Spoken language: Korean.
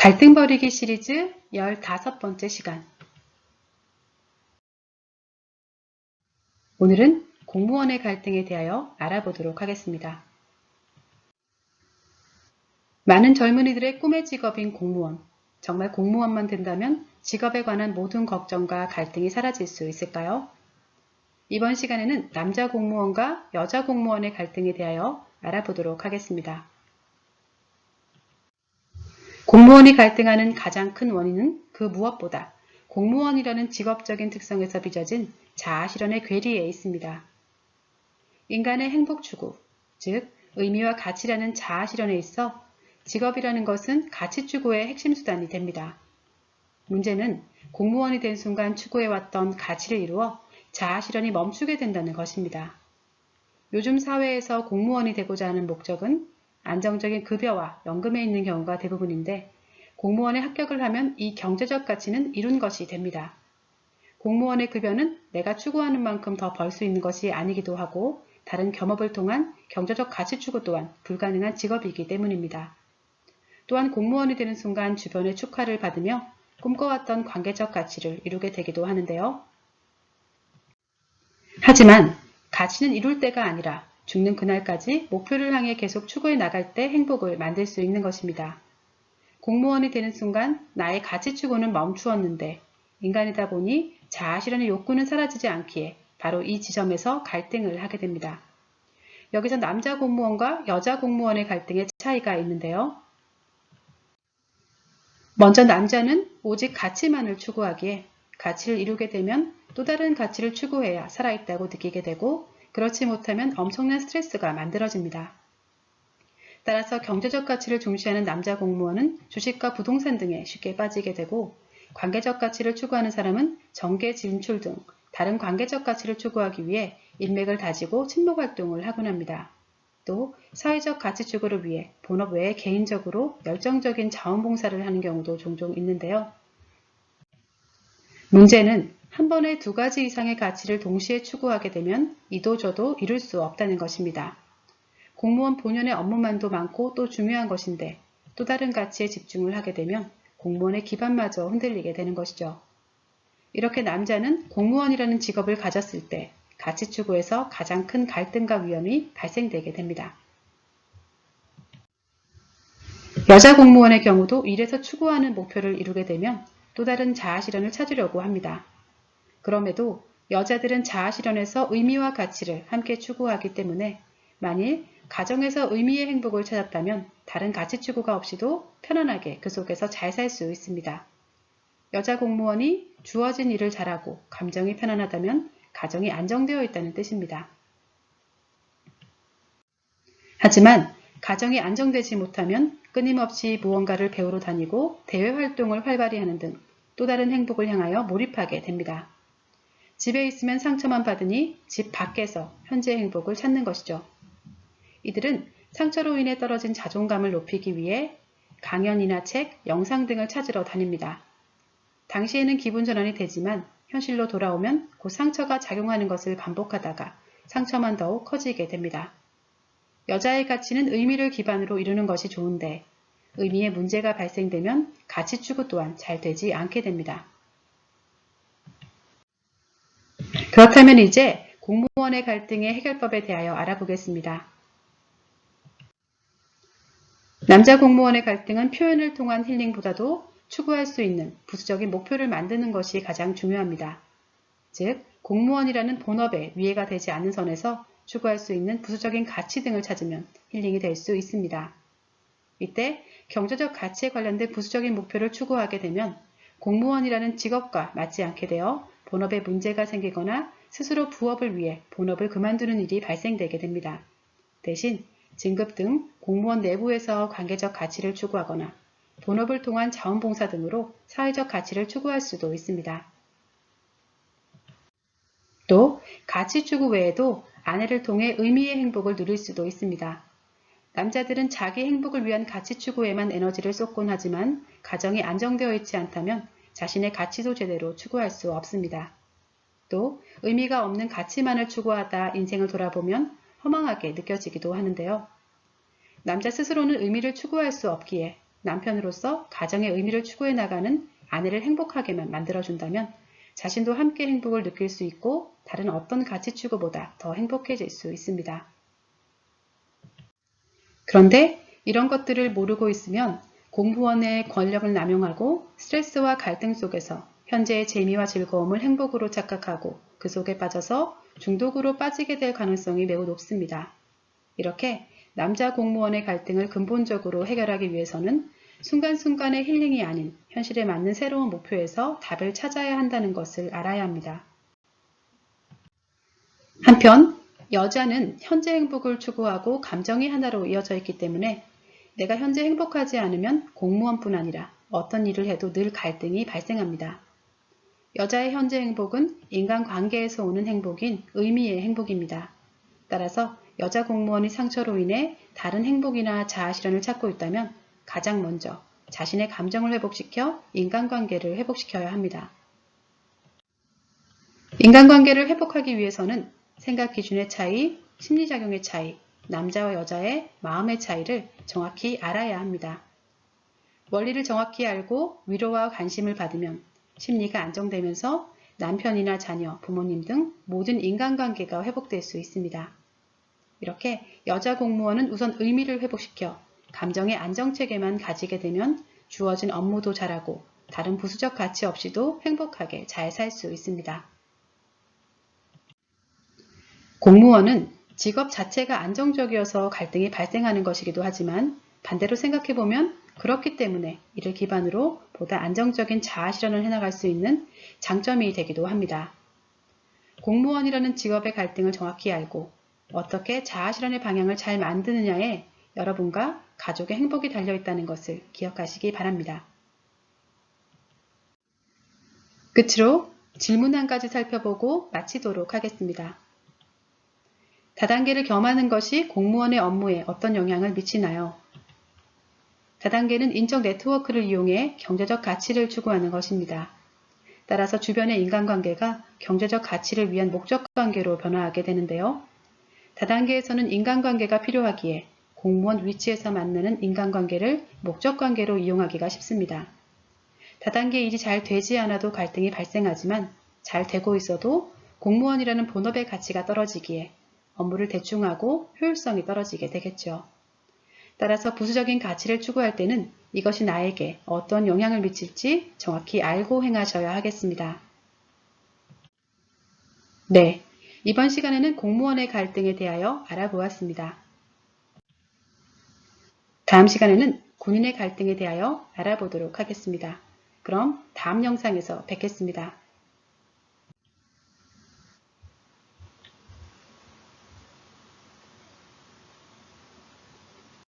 갈등 버리기 시리즈 15번째 시간. 오늘은 공무원의 갈등에 대하여 알아보도록 하겠습니다. 많은 젊은이들의 꿈의 직업인 공무원. 정말 공무원만 된다면 직업에 관한 모든 걱정과 갈등이 사라질 수 있을까요? 이번 시간에는 남자 공무원과 여자 공무원의 갈등에 대하여 알아보도록 하겠습니다. 공무원이 갈등하는 가장 큰 원인은 그 무엇보다 공무원이라는 직업적인 특성에서 빚어진 자아실현의 괴리에 있습니다. 인간의 행복 추구, 즉 의미와 가치라는 자아실현에 있어 직업이라는 것은 가치 추구의 핵심 수단이 됩니다. 문제는 공무원이 된 순간 추구해왔던 가치를 이루어 자아실현이 멈추게 된다는 것입니다. 요즘 사회에서 공무원이 되고자 하는 목적은 안정적인 급여와 연금에 있는 경우가 대부분인데 공무원에 합격을 하면 이 경제적 가치는 이룬 것이 됩니다. 공무원의 급여는 내가 추구하는 만큼 더 벌 수 있는 것이 아니기도 하고 다른 겸업을 통한 경제적 가치 추구 또한 불가능한 직업이기 때문입니다. 또한 공무원이 되는 순간 주변의 축하를 받으며 꿈꿔왔던 관계적 가치를 이루게 되기도 하는데요. 하지만 가치는 이룰 때가 아니라 죽는 그날까지 목표를 향해 계속 추구해 나갈 때 행복을 만들 수 있는 것입니다. 공무원이 되는 순간 나의 가치 추구는 멈추었는데 인간이다 보니 자아실현의 욕구는 사라지지 않기에 바로 이 지점에서 갈등을 하게 됩니다. 여기서 남자 공무원과 여자 공무원의 갈등의 차이가 있는데요. 먼저 남자는 오직 가치만을 추구하기에 가치를 이루게 되면 또 다른 가치를 추구해야 살아있다고 느끼게 되고 그렇지 못하면 엄청난 스트레스가 만들어집니다. 따라서 경제적 가치를 중시하는 남자 공무원은 주식과 부동산 등에 쉽게 빠지게 되고 관계적 가치를 추구하는 사람은 정계 진출 등 다른 관계적 가치를 추구하기 위해 인맥을 다지고 친목 활동을 하곤 합니다. 또 사회적 가치 추구를 위해 본업 외에 개인적으로 열정적인 자원봉사를 하는 경우도 종종 있는데요. 문제는 한 번에 두 가지 이상의 가치를 동시에 추구하게 되면 이도 저도 이룰 수 없다는 것입니다. 공무원 본연의 업무만도 많고 또 중요한 것인데 또 다른 가치에 집중을 하게 되면 공무원의 기반마저 흔들리게 되는 것이죠. 이렇게 남자는 공무원이라는 직업을 가졌을 때 가치 추구에서 가장 큰 갈등과 위험이 발생되게 됩니다. 여자 공무원의 경우도 일에서 추구하는 목표를 이루게 되면 또 다른 자아실현을 찾으려고 합니다. 그럼에도 여자들은 자아실현에서 의미와 가치를 함께 추구하기 때문에 만일 가정에서 의미의 행복을 찾았다면 다른 가치 추구가 없이도 편안하게 그 속에서 잘 살 수 있습니다. 여자 공무원이 주어진 일을 잘하고 감정이 편안하다면 가정이 안정되어 있다는 뜻입니다. 하지만 가정이 안정되지 못하면 끊임없이 무언가를 배우러 다니고 대외 활동을 활발히 하는 등 또 다른 행복을 향하여 몰입하게 됩니다. 집에 있으면 상처만 받으니 집 밖에서 현재 행복을 찾는 것이죠. 이들은 상처로 인해 떨어진 자존감을 높이기 위해 강연이나 책, 영상 등을 찾으러 다닙니다. 당시에는 기분 전환이 되지만 현실로 돌아오면 곧 상처가 작용하는 것을 반복하다가 상처만 더욱 커지게 됩니다. 여자의 가치는 의미를 기반으로 이루는 것이 좋은데 의미에 문제가 발생되면 가치 추구 또한 잘 되지 않게 됩니다. 그렇다면 이제 공무원의 갈등의 해결법에 대하여 알아보겠습니다. 남자 공무원의 갈등은 표현을 통한 힐링보다도 추구할 수 있는 부수적인 목표를 만드는 것이 가장 중요합니다. 즉, 공무원이라는 본업에 위해가 되지 않는 선에서 추구할 수 있는 부수적인 가치 등을 찾으면 힐링이 될 수 있습니다. 이때 경제적 가치에 관련된 부수적인 목표를 추구하게 되면 공무원이라는 직업과 맞지 않게 되어 본업에 문제가 생기거나 스스로 부업을 위해 본업을 그만두는 일이 발생되게 됩니다. 대신 진급 등 공무원 내부에서 관계적 가치를 추구하거나 본업을 통한 자원봉사 등으로 사회적 가치를 추구할 수도 있습니다. 또 가치 추구 외에도 아내를 통해 의미의 행복을 누릴 수도 있습니다. 남자들은 자기 행복을 위한 가치 추구에만 에너지를 쏟곤 하지만 가정이 안정되어 있지 않다면 자신의 가치도 제대로 추구할 수 없습니다. 또 의미가 없는 가치만을 추구하다 인생을 돌아보면 허망하게 느껴지기도 하는데요. 남자 스스로는 의미를 추구할 수 없기에 남편으로서 가정의 의미를 추구해 나가는 아내를 행복하게만 만들어준다면 자신도 함께 행복을 느낄 수 있고 다른 어떤 가치 추구보다 더 행복해질 수 있습니다. 그런데 이런 것들을 모르고 있으면 공무원의 권력을 남용하고 스트레스와 갈등 속에서 현재의 재미와 즐거움을 행복으로 착각하고 그 속에 빠져서 중독으로 빠지게 될 가능성이 매우 높습니다. 이렇게 남자 공무원의 갈등을 근본적으로 해결하기 위해서는 순간순간의 힐링이 아닌 현실에 맞는 새로운 목표에서 답을 찾아야 한다는 것을 알아야 합니다. 한편 여자는 현재 행복을 추구하고 감정이 하나로 이어져 있기 때문에 내가 현재 행복하지 않으면 공무원뿐 아니라 어떤 일을 해도 늘 갈등이 발생합니다. 여자의 현재 행복은 인간관계에서 오는 행복인 의미의 행복입니다. 따라서 여자 공무원이 상처로 인해 다른 행복이나 자아실현을 찾고 있다면 가장 먼저 자신의 감정을 회복시켜 인간관계를 회복시켜야 합니다. 인간관계를 회복하기 위해서는 생각 기준의 차이, 심리작용의 차이, 남자와 여자의 마음의 차이를 정확히 알아야 합니다. 원리를 정확히 알고 위로와 관심을 받으면 심리가 안정되면서 남편이나 자녀, 부모님 등 모든 인간관계가 회복될 수 있습니다. 이렇게 여자 공무원은 우선 의미를 회복시켜 감정의 안정체계만 가지게 되면 주어진 업무도 잘하고 다른 부수적 가치 없이도 행복하게 잘 살 수 있습니다. 공무원은 직업 자체가 안정적이어서 갈등이 발생하는 것이기도 하지만 반대로 생각해보면 그렇기 때문에 이를 기반으로 보다 안정적인 자아실현을 해나갈 수 있는 장점이 되기도 합니다. 공무원이라는 직업의 갈등을 정확히 알고 어떻게 자아실현의 방향을 잘 만드느냐에 여러분과 가족의 행복이 달려있다는 것을 기억하시기 바랍니다. 끝으로 질문 한 가지 살펴보고 마치도록 하겠습니다. 다단계를 겸하는 것이 공무원의 업무에 어떤 영향을 미치나요? 다단계는 인적 네트워크를 이용해 경제적 가치를 추구하는 것입니다. 따라서 주변의 인간관계가 경제적 가치를 위한 목적관계로 변화하게 되는데요. 다단계에서는 인간관계가 필요하기에 공무원 위치에서 만나는 인간관계를 목적관계로 이용하기가 쉽습니다. 다단계 일이 잘 되지 않아도 갈등이 발생하지만 잘 되고 있어도 공무원이라는 본업의 가치가 떨어지기에 업무를 대충 하고 효율성이 떨어지게 되겠죠. 따라서 부수적인 가치를 추구할 때는 이것이 나에게 어떤 영향을 미칠지 정확히 알고 행하셔야 하겠습니다. 네, 이번 시간에는 공무원의 갈등에 대하여 알아보았습니다. 다음 시간에는 군인의 갈등에 대하여 알아보도록 하겠습니다. 그럼 다음 영상에서 뵙겠습니다.